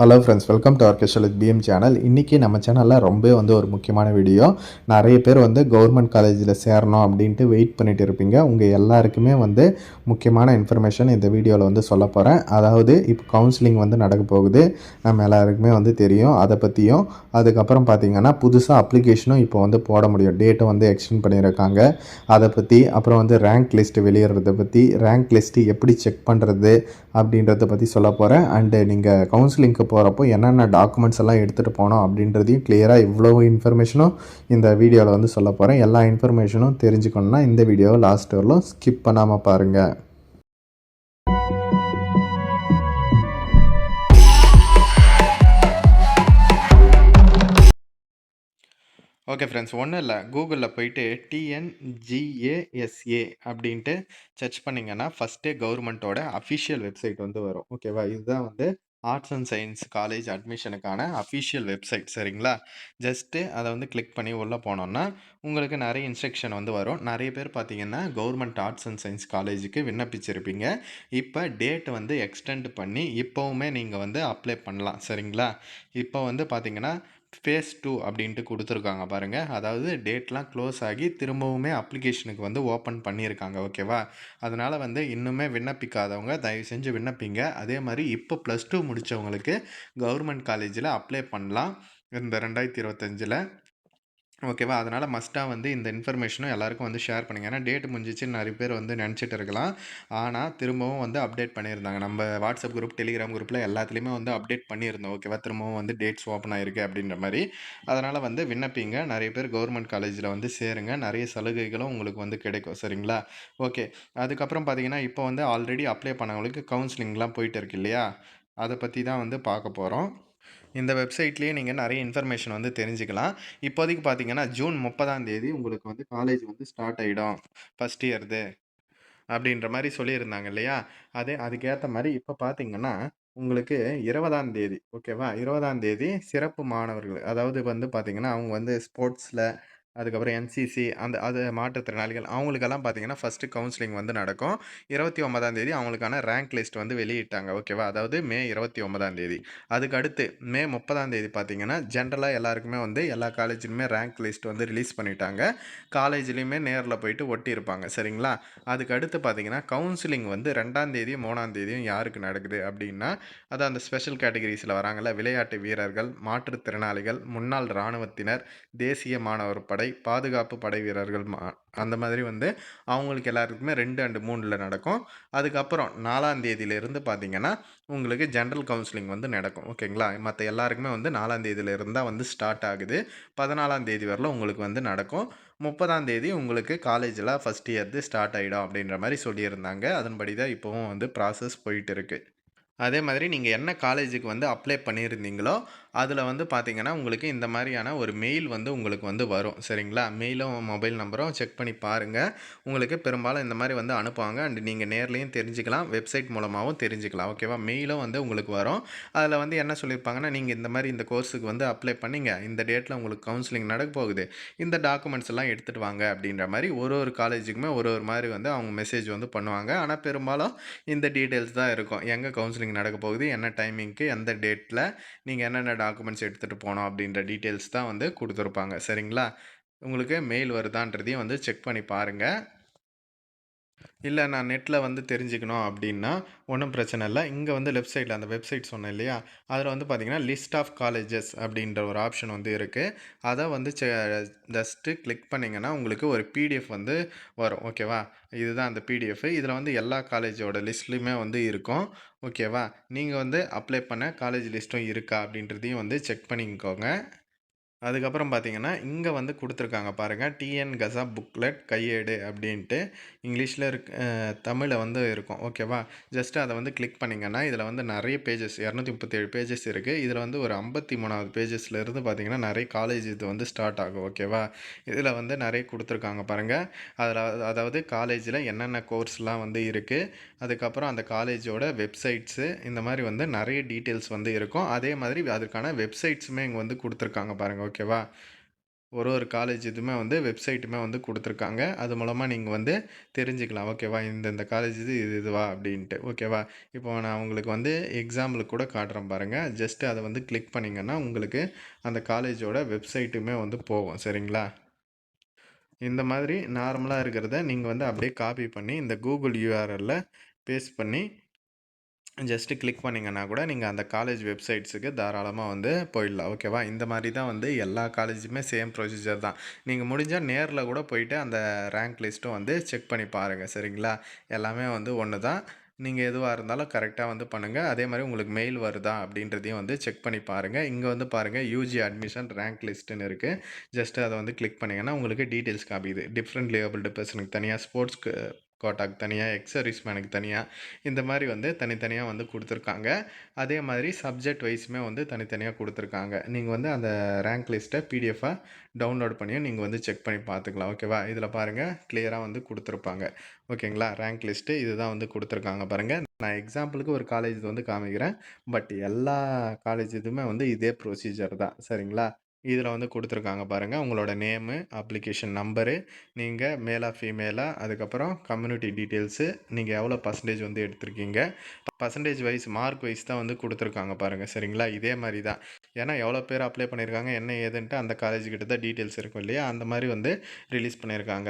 Hello friends, welcome to our special PM channel. இன்றைக்கி நம்ம சேனலில் ரொம்ப ஒரு முக்கியமான வீடியோ. நிறைய பேர் கவர்மெண்ட் காலேஜில் சேரணும் அப்படின்ட்டு வெயிட் பண்ணிட்டு இருப்பீங்க. உங்கள் எல்லாருக்குமே முக்கியமான இன்ஃபர்மேஷன் இந்த வீடியோவில் சொல்ல போகிறேன். அதாவது இப்போ கவுன்சிலிங் நடக்க போகுது. நம்ம எல்லாருக்குமே தெரியும் அதை பற்றியும். அதுக்கப்புறம் பார்த்திங்கன்னா புதுசாக அப்ளிகேஷனும் இப்போ போட முடியும். டேட்டை எக்ஸ்டெண்ட் பண்ணியிருக்காங்க. அதை பற்றி அப்புறம் ரேங்க் லிஸ்ட்டு வெளியிடுறதை பற்றி, ரேங்க் லிஸ்ட்டு எப்படி செக் பண்ணுறது அப்படின்றத பற்றி சொல்ல போகிறேன். அண்டு நீங்கள் கவுன்சிலிங்க்கு போகிறப்போ என்னென்ன டாக்குமெண்ட்ஸ் எல்லாம் எடுத்துகிட்டு போனோம் அப்படின்றதையும் கிளியராக இவ்வளோ இன்ஃபர்மேஷனும் இந்த வீடியோவில் சொல்ல போகிறேன். எல்லா இன்ஃபர்மேஷனும் தெரிஞ்சுக்கணுன்னா இந்த வீடியோவை லாஸ்ட் வரலும் ஸ்கிப் பண்ணாமல் பாருங்கள். ஓகே ஃப்ரெண்ட்ஸ், ஒன்றும் இல்லை, கூகுளில் போயிட்டு டிஎன்ஜிஏஎஸ்ஏ அப்படின்ட்டு சர்ச் பண்ணிங்கன்னா ஃபஸ்ட்டே கவர்மெண்ட்டோட அஃபிஷியல் வெப்சைட் வரும். ஓகேவா? இதுதான் ஆர்ட்ஸ் அண்ட் சயின்ஸ் காலேஜ் அட்மிஷனுக்கான அஃபிஷியல் வெப்சைட். சரிங்களா? ஜஸ்ட்டு அதை கிளிக் பண்ணி உள்ளே போனோன்னா உங்களுக்கு நிறைய இன்ஸ்ட்ரக்ஷன் வரும். நிறைய பேர் பார்த்தீங்கன்னா கவர்மெண்ட் ஆர்ட்ஸ் அண்ட் சயின்ஸ் காலேஜுக்கு விண்ணப்பிச்சிருப்பீங்க. இப்போ டேட் எக்ஸ்டெண்ட் பண்ணி இப்போவுமே நீங்கள் அப்ளை பண்ணலாம். சரிங்களா? இப்போ பார்த்தீங்கன்னா ஃபேஸ் 2 அப்படின்ட்டு கொடுத்துருக்காங்க பாருங்கள். அதாவது டேட்லாம் க்ளோஸ் ஆகி திரும்பவுமே அப்ளிகேஷனுக்கு ஓப்பன் பண்ணியிருக்காங்க. ஓகேவா? அதனால் இன்னுமே விண்ணப்பிக்காதவங்க தயவு செஞ்சு விண்ணப்பிங்க. அதே மாதிரி இப்போ +2 முடித்தவங்களுக்கு கவர்மெண்ட் காலேஜில் அப்ளை பண்ணலாம் இந்த 2025. ஓகேவா? அதனால் மஸ்ட்டாக இந்த இன்ஃபர்மேஷனும் எல்லாருக்கும் ஷேர் பண்ணுங்கள். ஏன்னா டேட் முடிஞ்சிச்சுன்னு நிறைய பேர் நினச்சிட்டு இருக்கலாம். ஆனால் திரும்பவும் அப்டேட் பண்ணியிருந்தாங்க. நம்ம வாட்ஸ்அப் குரூப், டெலிகிராம் குரூப்பில் எல்லாத்துலேயுமே அப்டேட் பண்ணியிருந்தோம். ஓகேவா? திரும்பவும் டேட்ஸ் ஓப்பன் ஆகிருக்கு அப்படின்ற மாதிரி. அதனால் விண்ணப்பிங்க. நிறைய பேர் கவர்மெண்ட் காலேஜில் சேருங்க. நிறைய சலுகைகளும் உங்களுக்கு கிடைக்கும். சரிங்களா? ஓகே. அதுக்கப்புறம் பார்த்தீங்கன்னா இப்போ ஆல்ரெடி அப்ளை பண்ணவங்களுக்கு கவுன்சிலிங்லாம் போயிட்டு இருக்கு இல்லையா? அதை பற்றி தான் பார்க்க போகிறோம். இந்த வெப்சைட்லேயே நீங்கள் நிறைய இன்ஃபர்மேஷன் தெரிஞ்சுக்கலாம். இப்போதைக்கு பார்த்தீங்கன்னா ஜூன் 30ஆம் தேதி உங்களுக்கு காலேஜ் ஸ்டார்ட் ஆகிடும் ஃபஸ்ட் இயர்து அப்படின்ற மாதிரி சொல்லியிருந்தாங்க இல்லையா? அதுக்கேற்ற மாதிரி இப்போ பார்த்தீங்கன்னா உங்களுக்கு 20ஆம் தேதி, ஓகேவா? 20ஆம் தேதி சிறப்பு மாணவர்கள், அதாவது பார்த்தீங்கன்னா அவங்க ஸ்போர்ட்ஸில், அதுக்கப்புறம் என்சிசி, அது மாற்றுத்திறனாளிகள் அவங்களுக்கெல்லாம் பார்த்தீங்கன்னா ஃபஸ்ட்டு கவுன்சிலிங் நடக்கும். 29ஆம் தேதி அவங்களுக்கான ரேங்க் லிஸ்ட் வெளியிட்டாங்க. ஓகேவா? அதாவது மே 29ஆம் தேதி. அதுக்கு அடுத்து மே 30ஆம் தேதி பார்த்தீங்கன்னா ஜென்ரலாக எல்லாருக்குமே எல்லா காலேஜிலுமே ரேங்க் லிஸ்ட் ரிலீஸ் பண்ணிட்டாங்க. காலேஜ்லேயுமே நேரில் போயிட்டு ஒட்டியிருப்பாங்க. சரிங்களா? அதுக்கு அடுத்து பார்த்தீங்கன்னா கவுன்சிலிங் 2ஆம் தேதி 3ஆம் தேதியும் யாருக்கு நடக்குது அப்படின்னா, அது அந்த ஸ்பெஷல் கேட்டகரிஸில் வராங்கல்ல, விளையாட்டு வீரர்கள், மாற்றுத்திறனாளிகள், முன்னாள் இராணுவத்தினர், தேசிய மாணவர் படை, பாதுகாப்பு படை வீரர்கள், அந்த மாதிரி அவங்களுக்கு எல்லாருக்குமே 2 அண்ட் 3ல் நடக்கும். அதுக்கப்புறம் 4ஆம் தேதியிலிருந்து பார்த்தீங்கன்னா உங்களுக்கு ஜென்ரல் கவுன்சிலிங் நடக்கும். ஓகேங்களா? மற்ற எல்லாருக்குமே 4ஆம் தேதியிலிருந்து தான் ஸ்டார்ட் ஆகுது. 14ஆம் தேதி வரலும் உங்களுக்கு நடக்கும். 30ஆம் தேதி உங்களுக்கு காலேஜில் ஃபஸ்ட் இயர்து ஸ்டார்ட் ஆகிடும் அப்படின்ற மாதிரி சொல்லியிருந்தாங்க. அதன்படி தான் இப்போவும் ப்ராசஸ் போயிட்டு இருக்குது. அதே மாதிரி நீங்கள் என்ன காலேஜுக்கு அப்ளை பண்ணியிருந்தீங்களோ அதில் பார்த்தீங்கன்னா உங்களுக்கு இந்த மாதிரியான ஒரு மெயில் உங்களுக்கு வரும். சரிங்களா? மெயிலும் மொபைல் நம்பரும் செக் பண்ணி பாருங்கள். உங்களுக்கு பெரும்பாலும் இந்த மாதிரி அனுப்புவாங்க. அண்ட் நீங்கள் நேர்லேயும் தெரிஞ்சுக்கலாம், வெப்சைட் மூலமாகவும் தெரிஞ்சுக்கலாம். ஓகேவா? மெயிலும் உங்களுக்கு வரும். அதில் என்ன சொல்லியிருப்பாங்கன்னா, நீங்கள் இந்த மாதிரி இந்த கோர்ஸுக்கு அப்ளை பண்ணிங்க, இந்த டேட்டில் உங்களுக்கு கவுன்சிலிங் நடக்க போகுது, இந்த டாக்குமெண்ட்ஸ் எல்லாம் எடுத்துகிட்டு வாங்க அப்படின்ற மாதிரி ஒரு காலேஜுக்குமே ஒரு மாதிரி அவங்க மெசேஜ் பண்ணுவாங்க. ஆனால் பெரும்பாலும் இந்த டீட்டெயில்ஸ் தான் இருக்கும். எங்கே கவுன்சிலிங் நடக்க போகுது, என்ன டைமிங்க்கு, எந்த டேட்டில் நீங்கள் என்னென்ன டாக்குமெண்ட்ஸ் எடுத்துகிட்டு போகணும் அப்படின்ற டீட்டெயில்ஸ் தான் கொடுத்துருப்பாங்க. சரிங்களா? உங்களுக்கு மெயில் வருதான்றதையும் செக் பண்ணி பாருங்கள். இல்லை நான் நெட்டில் தெரிஞ்சுக்கணும் அப்படின்னா ஒன்றும் பிரச்சனை இல்லை. இங்கே லெஃப்ட் சைடில் அந்த வெப்சைட் சொன்னேன் இல்லையா? அதில் பார்த்தீங்கன்னா லிஸ்ட் ஆஃப் காலேஜஸ் அப்படின்ற ஒரு ஆப்ஷன் இருக்குது. அதை ஜஸ்ட்டு கிளிக் பண்ணிங்கன்னா உங்களுக்கு ஒரு பிடிஎஃப் வரும். ஓகேவா? இதுதான் அந்த பிடிஎஃப். இதில் எல்லா காலேஜோட லிஸ்ட்லேயுமே இருக்கும். ஓகேவா? நீங்கள் அப்ளை பண்ண காலேஜ் லிஸ்ட்டும் இருக்கா அப்படின்றதையும் செக் பண்ணிக்கோங்க. அதுக்கப்புறம் பார்த்தீங்கன்னா இங்கே கொடுத்துருக்காங்க பாருங்கள், டிஎன் கசா புக்லெட் கையேடு அப்படின்ட்டு இங்கிலீஷில் தமிழில் இருக்கும். ஓகேவா? ஜஸ்ட்டு அதை கிளிக் பண்ணிங்கன்னா இதில் நிறைய பேஜஸ், 237 பேஜஸ் இருக்குது. இதில் ஒரு 53வது பேஜஸ்லேருந்து பார்த்தீங்கன்னா நிறைய காலேஜ் இது ஸ்டார்ட் ஆகும். ஓகேவா? இதில் நிறைய கொடுத்துருக்காங்க பாருங்கள். அதாவது காலேஜில் என்னென்ன கோர்ஸ்லாம் இருக்குது, அதுக்கப்புறம் அந்த காலேஜோட வெப்சைட்ஸு, இந்த மாதிரி நிறைய டீட்டெயில்ஸ் இருக்கும். அதே மாதிரி அதுக்கான வெப்சைட்ஸுமே இங்கே கொடுத்துருக்காங்க பாருங்கள். ஓகேவா? ஒரு காலேஜ் இதுவுமே வந்து வெப்சைட்டுமே வந்து குடுத்துருக்காங்க. அது மூலமா நீங்க வந்து தெரிஞ்சுக்கலாம். ஓகேவா? இந்த காலேஜ் இதுவா அப்டின்ட்டு. ஓகேவா? இப்போ நான் உங்களுக்கு வந்து எக்ஸாம்பிளுக்கு கூட காட்டுறேன் பாருங்க. ஜஸ்ட் அத வந்து கிளிக் பண்ணீங்கன்னா, உங்களுக்கு அந்த காலேஜோட வெப்சைட்டுமே வந்து போகும். சரிங்களா? இந்த மாதிரி நார்மலா இருக்கிறத நீங்க வந்து அப்படியே காப்பி பண்ணி இந்த கூகுள் யூஆர்எல்ல பேஸ்ட் பண்ணி ஜஸ்ட் கிளிக் பண்ணீங்கன்னா கூட நீங்க அந்த காலேஜ் வெப்சைட்ஸுக்கு தாராளமா வந்து போயிடலாம். ஓகேவா? இந்த மாரி தான் வந்து எல்லா காலேஜுமே சேம் ப்ரொசீஜர் தான். நீங்க முடிஞ்சா நேர்ல கூட போயிட்டு அந்த ரேங்க் லிஸ்ட்டும் வந்து செக் பண்ணி பாருங்க. சரிங்களா? எல்லாமே வந்து ஒண்ணு தான். நீங்க எதுவா இருந்தாலும் கரெக்ட்டா வந்து பண்ணுங்க. அதே மாரி உங்களுக்கு மெயில் வருதா அப்படின்றதையும் வந்து செக் பண்ணி பாருங்க. இங்க வந்து பாருங்க யுஜி அட்மிஷன் ரேங்க் லிஸ்ட்ன்னு இருக்கு. ஜஸ்ட் அத வந்து கிளிக் பண்ணீங்கன்னா உங்களுக்கு டீட்டெயில்ஸ் காமிக்குது. டிஃபரெண்ட்லி ஏபிள்டு பெர்சனுக்கு தனியா, ஸ்போர்ட்ஸ்க்கு கோட்டாக்கு தனியா, எக்ஸ் சர்வீஸ்மேனுக்கு தனியா, இந்த மாரி வந்து தனித்தனியா வந்து குடுத்துருக்காங்க. அதே மாதிரி சப்ஜெக்ட் வைஸுமே வந்து தனித்தனியா குடுத்துருக்காங்க. நீங்க வந்து அந்த ரேங்க் லிஸ்ட்ட பிடிஎஃபா டவுன்லோட் பண்ணியும் நீங்க வந்து செக் பண்ணி பார்த்துக்கலாம். ஓகேவா? இதில பாருங்க கிளியரா வந்து குடுத்துருப்பாங்க. ஓகேங்களா? ரேங்க் லிஸ்ட்டு இதுதான் வந்து குடுத்துருக்காங்க பாருங்க. நான் எக்ஸாம்பிளுக்கு ஒரு காலேஜ் இது வந்து காமிக்கிறேன். பட் எல்லா காலேஜ் இதுவுமே வந்து இதே ப்ரொசீஜர் தான். சரிங்களா? இதில வந்து குடுத்துருக்காங்க பாருங்க. உங்களோட நேமு, அப்ளிகேஷன் நம்பரு, நீங்க மேலா, ஃபீமேலா, அதுக்கப்புறம் கம்யூனிட்டி டீட்டெயில்ஸு, நீங்க எவ்வளோ பெர்சன்டேஜ் வந்து எடுத்திருக்கீங்க. பெர்சன்டேஜ் வைஸ், மார்க் வைஸ் தான் வந்து குடுத்துருக்காங்க பாருங்க. சரிங்களா? இதே மாரி தான். ஏன்னா எவ்வளோ பேர் அப்ளை பண்ணியிருக்காங்க, என்ன ஏதுன்ட்டு அந்த காலேஜ் கிட்ட தான் டீட்டெயில்ஸ் இருக்கும் இல்லையா? அந்த மாரி வந்து ரிலீஸ் பண்ணியிருக்காங்க.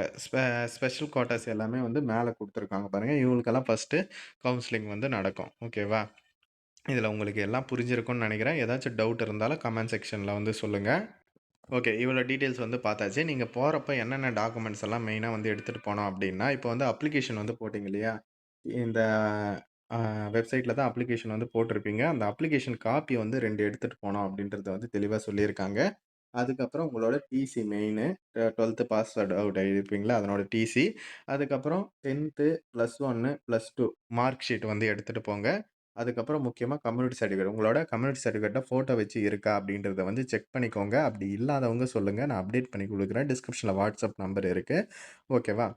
ஸ்பெஷல் குவார்ட்டர்ஸ் எல்லாமே வந்து மேல குடுத்துருக்காங்க பாருங்க. இவங்களுக்கெல்லாம் ஃபர்ஸ்ட்டு கவுன்சிலிங் வந்து நடக்கும். ஓகேவா? இதில உங்களுக்கு எல்லாம் புரிஞ்சிருக்கும்னு நெனைக்கிறேன். ஏதாச்சும் டவுட் இருந்தாலும் கமெண்ட் செக்ஷன்ல வந்து சொல்லுங்க. ஓகே. இவ்வளோ டீட்டெயில்ஸ் வந்து பார்த்தாச்சு. நீங்க போறப்ப என்னென்ன டாக்குமெண்ட்ஸ் எல்லாம் மெயினா வந்து எடுத்துட்டு போனோம் அப்டின்னா, இப்போ வந்து அப்ளிகேஷன் வந்து போட்டீங்க இல்லையா? இந்த அ வெப்சைட்ல தான் அப்ளிகேஷன் வந்து போட்டிருப்பீங்க. அந்த அப்ளிகேஷன் காப்பி வந்து 2 எடுத்துட்டு போனோம் அப்டின்றத வந்து தெளிவா சொல்லியிருக்காங்க. அதுக்கப்புறம் உங்களோட டிசி மெயினு 12த் பாஸ் அவுட் ஆயிருப்பீங்களா? அதனோட டிசி. அதுக்கப்புறம் 10த் +1, +2 மார்க் ஷீட் வந்து எடுத்துட்டு போங்க. அதுக்கப்புறம் முக்கியமா கம்யூனிட்டி சர்டிஃபிகேட். உங்களோட கம்யூனிட்டி சர்டிஃபிகேட்ல ஃபோட்டோ வச்சு இருக்கா? அப்படின்றத வந்து செக் பண்ணிக்கோங்க. அப்படி இல்லாதவங்க சொல்லுங்க. நான் அப்டேட் பண்ணி குடுக்குறேன். டிஸ்கிரிப்ஷன்ல வாட்ஸ்அப் நம்பர் இருக்கு. ஓகேவா?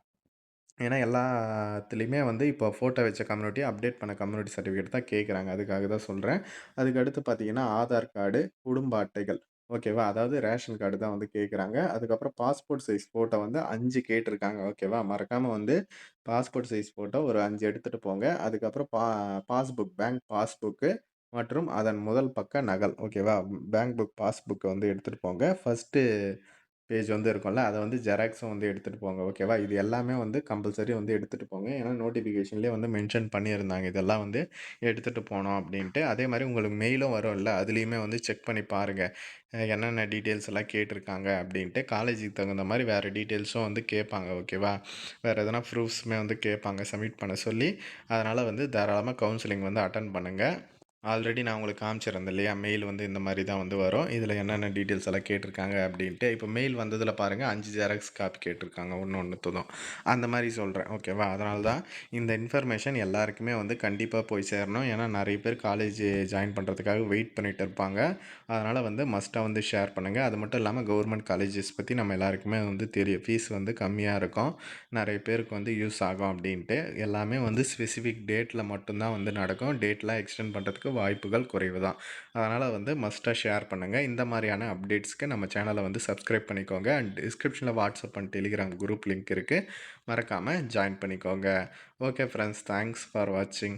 ஏன்னா எல்லாத்துலயுமே வந்து இப்போ ஃபோட்டோ வச்ச கம்யூனிட்டி, அப்டேட் பண்ண கம்யூனிட்டி சர்டிஃபிகேட் தான் கேட்குறாங்க. அதுக்காக தான் சொல்றேன். அதுக்கு அடுத்து பார்த்தீங்கன்னா, ஆதார் கார்டு, குடும்ப அட்டைகள். ஓகேவா? அதாவது ரேஷன் கார்டு தான் வந்து கேட்குறாங்க. அதுக்கப்புறம் பாஸ்போர்ட் சைஸ் ஃபோட்டோ வந்து 5 கேட்டிருக்காங்க. ஓகேவா? மறக்காம வந்து பாஸ்போர்ட் சைஸ் ஃபோட்டோ ஒரு 5 எடுத்துட்டு போங்க. அதுக்கப்புறம் பாஸ்புக், பேங்க் பாஸ்புக்கு மற்றும் அதன் முதல் பக்க நகல். ஓகேவா? பேங்க் புக் பாஸ்புக் வந்து எடுத்துட்டு போங்க. ஃபர்ஸ்ட்டு பேஜ் வந்து இருக்கும்ல, அத வந்து ஜெராக்ஸும் வந்து எடுத்துட்டு போங்க. ஓகேவா? இது எல்லாமே வந்து கம்பல்சரி வந்து எடுத்துட்டு போங்க. ஏன்னா நோட்டிஃபிகேஷன்லயே வந்து மென்ஷன் பண்ணியிருந்தாங்க. இதெல்லாம் வந்து எடுத்துட்டு போணும் அப்டின்ட்டு. அதே மாரி உங்களுக்கு மெயிலும் வரும்ல, அதுலயுமே வந்து செக் பண்ணி பாருங்க. என்னென்ன டீட்டெயில்ஸ் எல்லாம் கேட்டிருக்காங்க அப்டின்ட்டு. காலேஜுக்கு தகுந்த மாரி வேற டீட்டெயில்ஸும் வந்து கேட்பாங்க. ஓகேவா? வேற எதனா ப்ரூஃப்ஸுமே வந்து கேட்பாங்க சப்மிட் பண்ண சொல்லி. அதனால வந்து தாராளமா கவுன்சிலிங் வந்து அட்டெண்ட் பண்ணுங்க. ஆல்ரெடி நான் உங்களுக்கு காமிச்சிருந்தேன் இல்லையா? மெயில் வந்து இந்த மாரி தான் வந்து வரும். இதில என்னென்ன டீட்டெயில்ஸ் எல்லாம் கேட்டிருக்காங்க அப்டின்ட்டு. இப்போ மெயில் வந்ததில பாருங்க 5 ஜெராக்ஸ் காப்பி கேட்டிருக்காங்க. ஒண்ணுத்துதும். அந்த மாரி சொல்றேன். ஓகேவா? அதனால தான் இந்த இன்ஃபர்மேஷன் எல்லாருக்குமே வந்து கண்டிப்பா போய் சேரணும். ஏன்னா நெறைய பேர் காலேஜ் ஜாயின் பண்றதுக்காக வெயிட் பண்ணிட்டு இருப்பாங்க. அதனால வந்து மஸ்ட்டா வந்து ஷேர் பண்ணுங்க. அது மட்டும் இல்லாம கவர்மெண்ட் காலேஜஸ் பத்தி நம்ம எல்லாருக்குமே வந்து தெரியும். ஃபீஸ் வந்து கம்மியா இருக்கும். நெறைய பேருக்கு வந்து யூஸ் ஆகும் அப்டின்ட்டு. எல்லாமே வந்து ஸ்பெசிஃபிக் டேட்ல மட்டும் தான் வந்து நடக்கும். டேட்லாம் எக்ஸ்டெண்ட் பண்றதுக்கு வாய்ப்புகள் குறைவு தான். அதனால வந்து மஸ்ட்டா ஷேர் பண்ணுங்க. இந்த மாரியான அப்டேட்ஸ்க்கு நம்ம சேனல வந்து சப்ஸ்கிரைப் பண்ணிக்கோங்க. அண்ட் டிஸ்கிரிப்ஷன்ல WhatsApp and Telegram group link இருக்கு. மறக்காம ஜாயின் பண்ணிக்கோங்க. Okay friends. தேங்க்ஸ் ஃபார் வாட்சிங்.